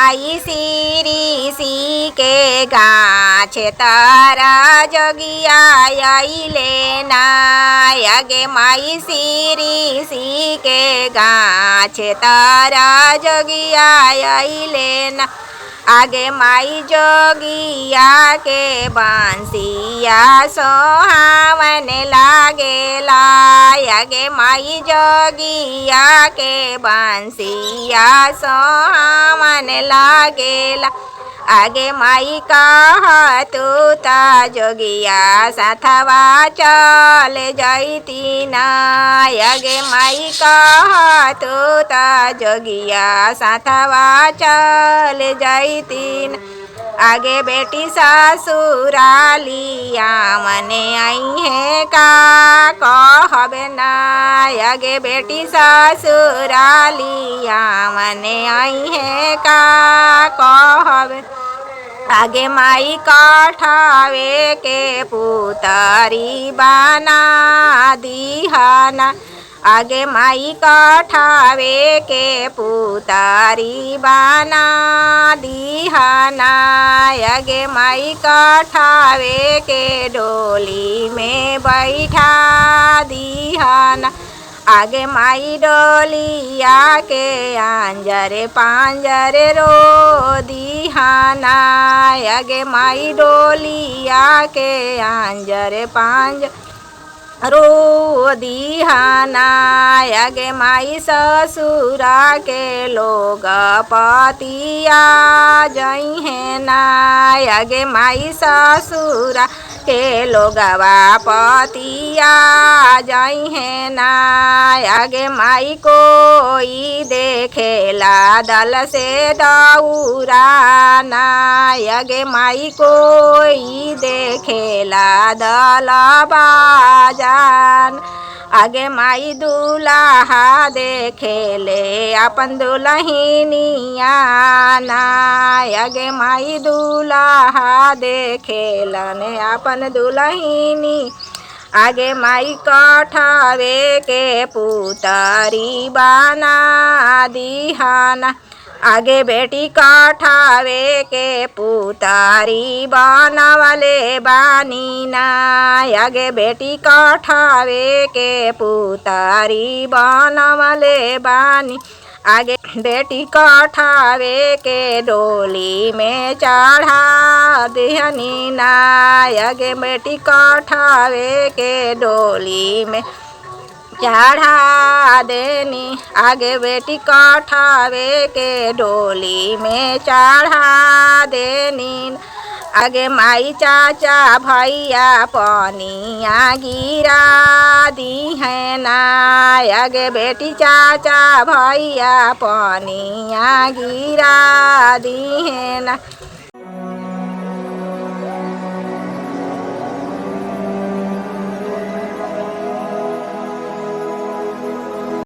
माई सीरी सी के गाछ तारा जोगिया आइले ना। आगे माई सीरी सी के गाछ तारा जोगिया आइले ना। आगे माई जोगिया के बांसिया सोहावन लागेला। आगे माई जोगिया के बांसिया सोहावन लागेला। आगे माई कहतु ता जोगिया साथवा चल जैती ना। आगे माई कहतु ता जोगिया साथवा चल जैती ना। आगे बेटी ससुरालिया मने आई है का कहबे ना। आगे बेटी ससुरालिया मने आई है का कहबे। आगे माई कठावे के पुतरी बना दिहाना। आगे माई कठावे के पुतरी बना दिहाना। आगे माई कठावे के डोली में बैठा दिहाना। आगे माई डोलिया के आंजरे पांजरे रो दिहाना। आगे माई डोलिया के आंजरे पांजरे रो दिहाना। आगे माई ससुरा के लोग पतिया जई है ना। आगे माई ससुरा के लोगवा पतिया जई है ना। आगे माई कोई देखेला दल से दौराना। आगे माई कोई देखेला दल बाजान। आगे माई दूल्हा देखेले अपन दुल्हनिया ना। आगे माई दूल्हा देखेलन अपन दुल्हनी। आगे माई कठावे के पुतरी बना दिहाना। आगे बेटी कठावे के पुतरी बनवले बानी ना। आगे बेटी कठावे के पुतरी बनवले बानी। आगे बेटी कठावे के डोली में चढ़ा दिहनी ना। आगे बेटी कठावे के डोली में चढ़ा देनी। आगे बेटी कठावे के डोली में चढ़ा देनी। आगे माई चाचा भैया पनिया गिरा दी है ना। आगे बेटी चाचा भैया पनिया गिरा दी है ना।